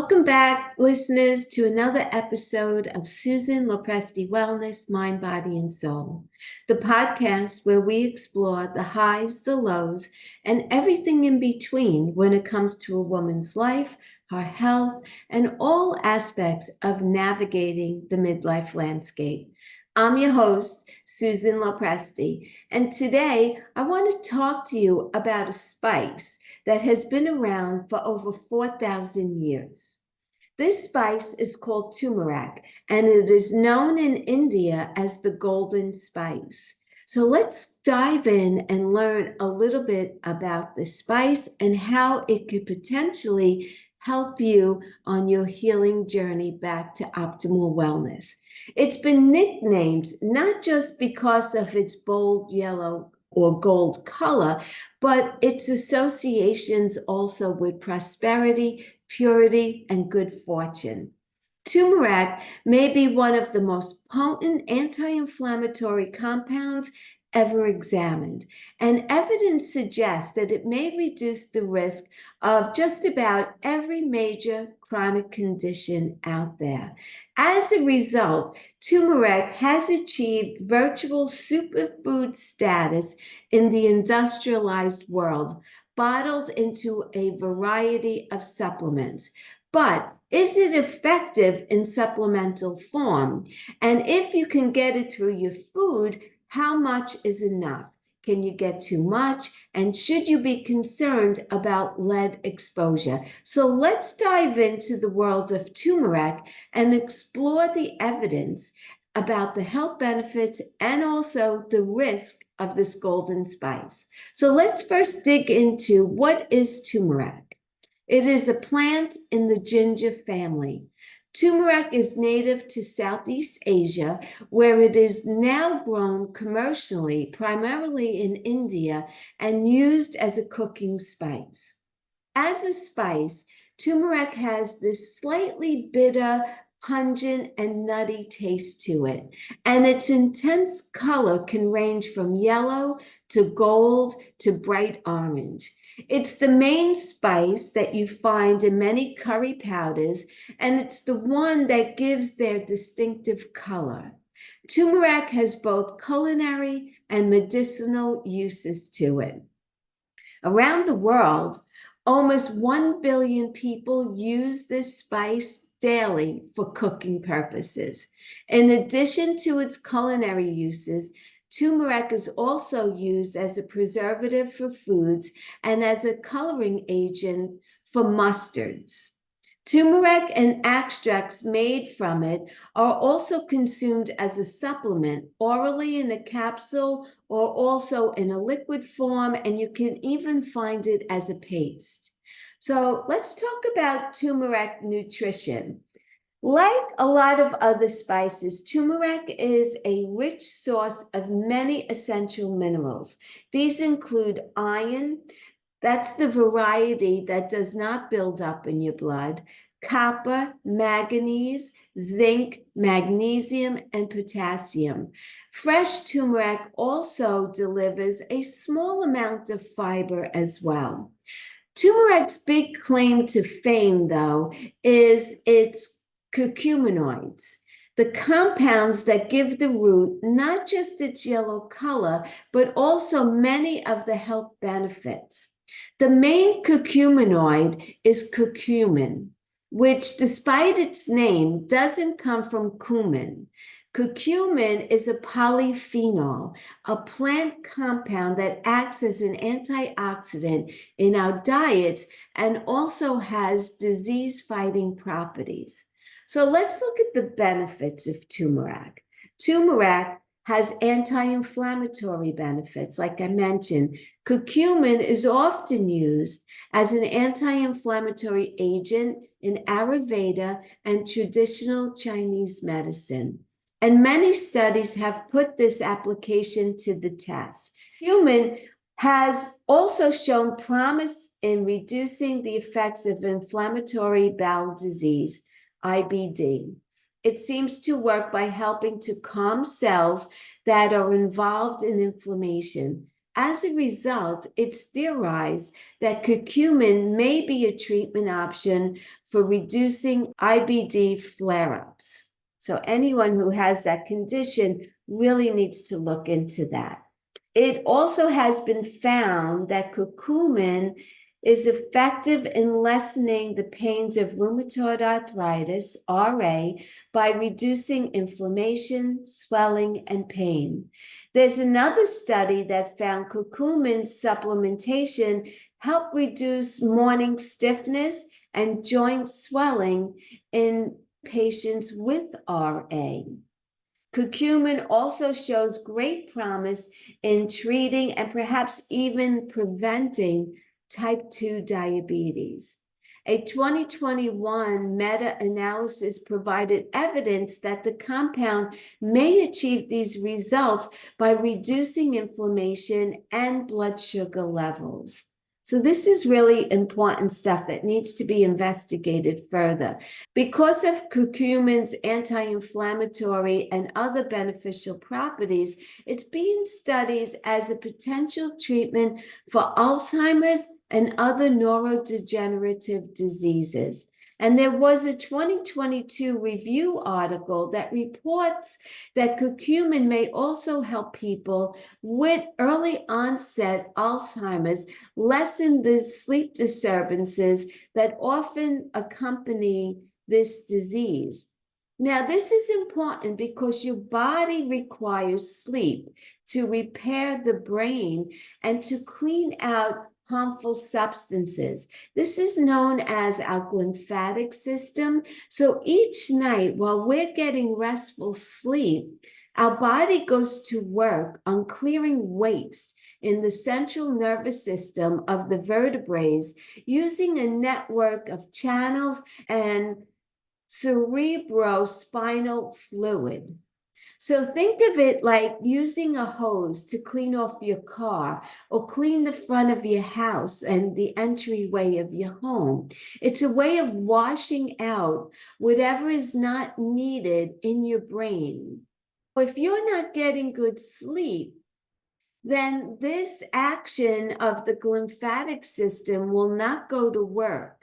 Welcome back, listeners, to another episode of Susan Lopresti Wellness, Mind, Body, and Soul, the podcast where we explore the highs, the lows, and everything in between when it comes to a woman's life, her health, and all aspects of navigating the midlife landscape. I'm your host, Susan Lopresti, and today I want to talk to you about a spice that has been around for over 4,000 years. This spice is called turmeric, and it is known in India as the golden spice. So let's dive in and learn a little bit about the spice and how it could potentially help you on your healing journey back to optimal wellness. It's been nicknamed not just because of its bold yellow or gold color, but its associations also with prosperity, purity, and good fortune. Turmeric may be one of the most potent anti-inflammatory compounds ever examined, and evidence suggests that it may reduce the risk of just about every major chronic condition out there. As a result, turmeric has achieved virtual superfood status in the industrialized world, bottled into a variety of supplements. But is it effective in supplemental form? And if you can get it through your food, how much is enough? Can you get too much? And should you be concerned about lead exposure? So let's dive into the world of turmeric and explore the evidence about the health benefits and also the risk of this golden spice. So let's first dig into what is turmeric. It is a plant in the ginger family. Turmeric is native to Southeast Asia, where it is now grown commercially, primarily in India, and used as a cooking spice. As a spice, turmeric has this slightly bitter, pungent, and nutty taste to it, and its intense color can range from yellow to gold to bright orange. It's the main spice that you find in many curry powders, and it's the one that gives their distinctive color. Turmeric has both culinary and medicinal uses to it. Around the world, almost 1 billion people use this spice daily for cooking purposes. In addition to its culinary uses, turmeric is also used as a preservative for foods and as a coloring agent for mustards. Turmeric and extracts made from it are also consumed as a supplement, orally in a capsule or also in a liquid form, and you can even find it as a paste. So let's talk about turmeric nutrition. Like a lot of other spices, turmeric is a rich source of many essential minerals. These include iron, that's the variety that does not build up in your blood, copper, manganese, zinc, magnesium, and potassium. Fresh turmeric also delivers a small amount of fiber as well. Turmeric's big claim to fame, though, is its curcuminoids, the compounds that give the root not just its yellow color, but also many of the health benefits. The main curcuminoid is curcumin, which, despite its name, doesn't come from cumin. Curcumin is a polyphenol, a plant compound that acts as an antioxidant in our diets and also has disease-fighting properties. So let's look at the benefits of turmeric. Turmeric has anti-inflammatory benefits, like I mentioned. Curcumin is often used as an anti-inflammatory agent in Ayurveda and traditional Chinese medicine. And many studies have put this application to the test. Curcumin has also shown promise in reducing the effects of inflammatory bowel disease, IBD. It seems to work by helping to calm cells that are involved in inflammation. As a result, it's theorized that curcumin may be a treatment option for reducing IBD flare-ups. So anyone who has that condition really needs to look into that. It also has been found that curcumin is effective in lessening the pains of rheumatoid arthritis, RA, by reducing inflammation, swelling, and pain. There's another study that found curcumin supplementation helped reduce morning stiffness and joint swelling in patients with RA. Curcumin also shows great promise in treating and perhaps even preventing type 2 diabetes. A 2021 meta-analysis provided evidence that the compound may achieve these results by reducing inflammation and blood sugar levels. So this is really important stuff that needs to be investigated further. Because of curcumin's anti-inflammatory and other beneficial properties, it's being studied as a potential treatment for Alzheimer's and other neurodegenerative diseases. And there was a 2022 review article that reports that curcumin may also help people with early onset Alzheimer's lessen the sleep disturbances that often accompany this disease. Now, this is important because your body requires sleep to repair the brain and to clean out harmful substances. This is known as our lymphatic system. So each night while we're getting restful sleep, our body goes to work on clearing waste in the central nervous system of the vertebrae using a network of channels and cerebrospinal fluid. So think of it like using a hose to clean off your car or clean the front of your house and the entryway of your home. It's a way of washing out whatever is not needed in your brain. If you're not getting good sleep, then this action of the lymphatic system will not go to work.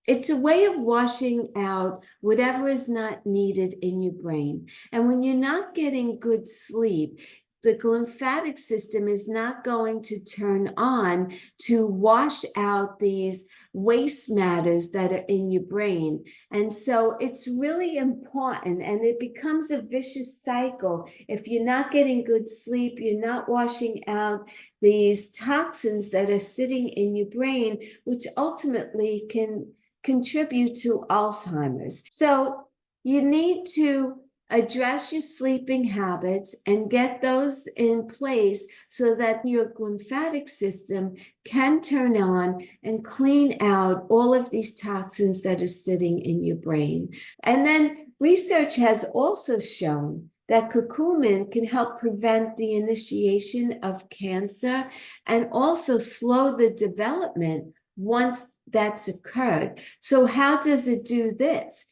It's a way of washing out whatever is not needed in your brain. And when you're not getting good sleep, the lymphatic system is not going to turn on to wash out these waste matters that are in your brain. And so it's really important, and it becomes a vicious cycle. If you're not getting good sleep, you're not washing out these toxins that are sitting in your brain, which ultimately can contribute to Alzheimer's. So you need to address your sleeping habits and get those in place so that your lymphatic system can turn on and clean out all of these toxins that are sitting in your brain. And then research has also shown that curcumin can help prevent the initiation of cancer and also slow the development once that's occurred. So how does it do this?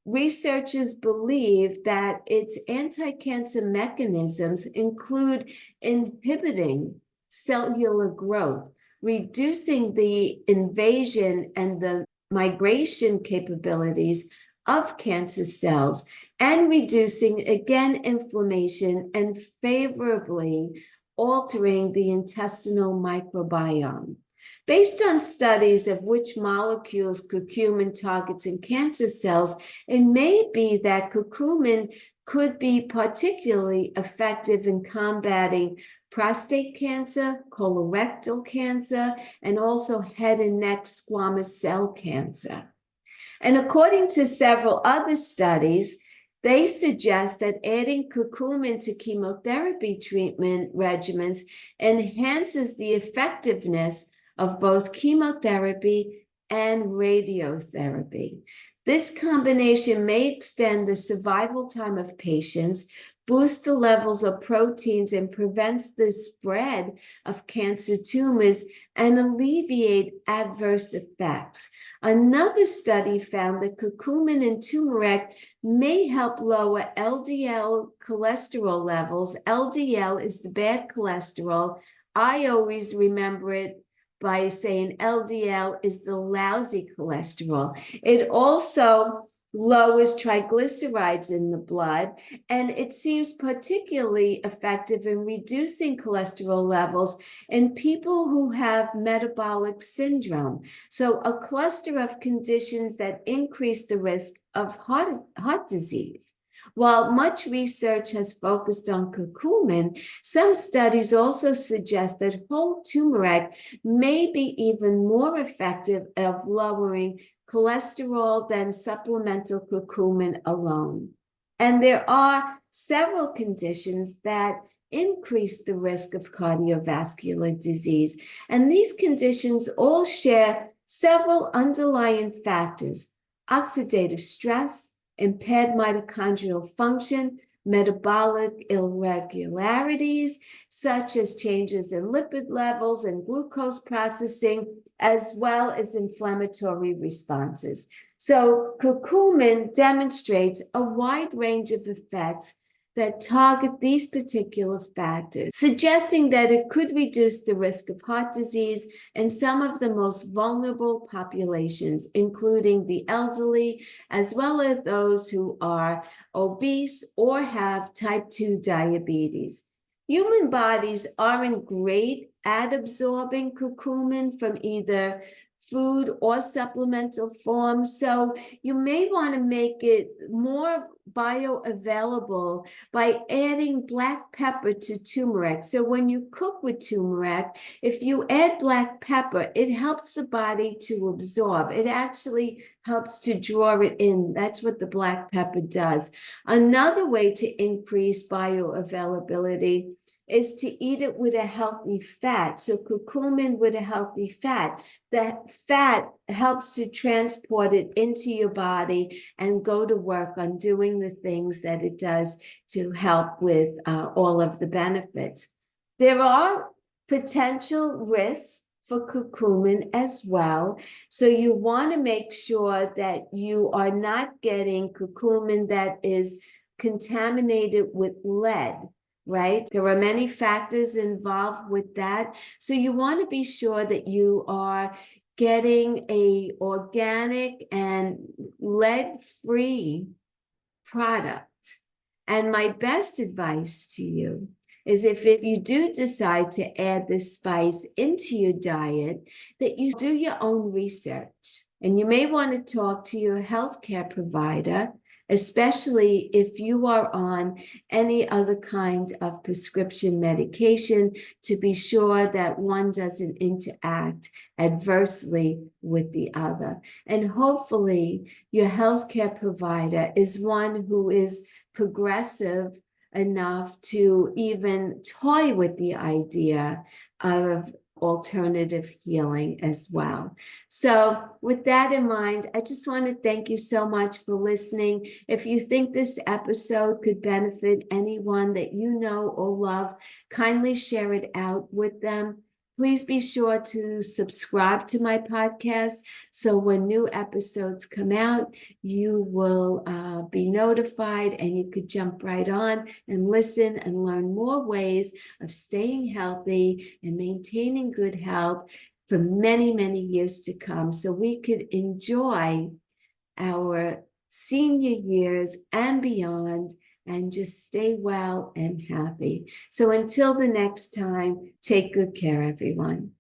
Researchers believe that its anti-cancer mechanisms include inhibiting cellular growth, reducing the invasion and the migration capabilities of cancer cells, and reducing, again, inflammation and favorably altering the intestinal microbiome. Based on studies of which molecules curcumin targets in cancer cells, it may be that curcumin could be particularly effective in combating prostate cancer, colorectal cancer, and also head and neck squamous cell cancer. And according to several other studies, they suggest that adding curcumin to chemotherapy treatment regimens enhances the effectiveness of both chemotherapy and radiotherapy. This combination may extend the survival time of patients, boost the levels of proteins, and prevents the spread of cancer tumors and alleviate adverse effects. Another study found that curcumin and turmeric may help lower LDL cholesterol levels. LDL is the bad cholesterol. I always remember it by saying LDL is the lousy cholesterol. It also lowers triglycerides in the blood, and it seems particularly effective in reducing cholesterol levels in people who have metabolic syndrome. So a cluster of conditions that increase the risk of heart disease. While much research has focused on curcumin, some studies also suggest that whole turmeric may be even more effective of lowering cholesterol than supplemental curcumin alone. And there are several conditions that increase the risk of cardiovascular disease. And these conditions all share several underlying factors: oxidative stress, impaired mitochondrial function, metabolic irregularities, such as changes in lipid levels and glucose processing, as well as inflammatory responses. So curcumin demonstrates a wide range of effects that target these particular factors, suggesting that it could reduce the risk of heart disease in some of the most vulnerable populations, including the elderly, as well as those who are obese or have type 2 diabetes. Human bodies aren't great at absorbing curcumin from either food or supplemental form, so you may want to make it more bioavailable by adding black pepper to turmeric. So when you cook with turmeric, if you add black pepper, it helps the body to absorb. It actually helps to draw it in. That's what the black pepper does. Another way to increase bioavailability is to eat it with a healthy fat. So curcumin with a healthy fat. That fat helps to transport it into your body and go to work on doing the things that it does to help with all of the benefits. There are potential risks for curcumin as well. So you want to make sure that you are not getting curcumin that is contaminated with lead, right? There are many factors involved with that. So you want to be sure that you are getting a organic and lead-free product. And my best advice to you is if you do decide to add this spice into your diet, that you do your own research. And you may want to talk to your healthcare provider, especially if you are on any other kind of prescription medication, to be sure that one doesn't interact adversely with the other. And hopefully your healthcare provider is one who is progressive enough to even toy with the idea of alternative healing as well. So with that in mind, I just want to thank you so much for listening. If you think this episode could benefit anyone that you know or love, kindly share it out with them. Please be sure to subscribe to my podcast so when new episodes come out, you will be notified and you could jump right on and listen and learn more ways of staying healthy and maintaining good health for many, many years to come, so we could enjoy our senior years and beyond and just stay well and happy. So until the next time, take good care, everyone.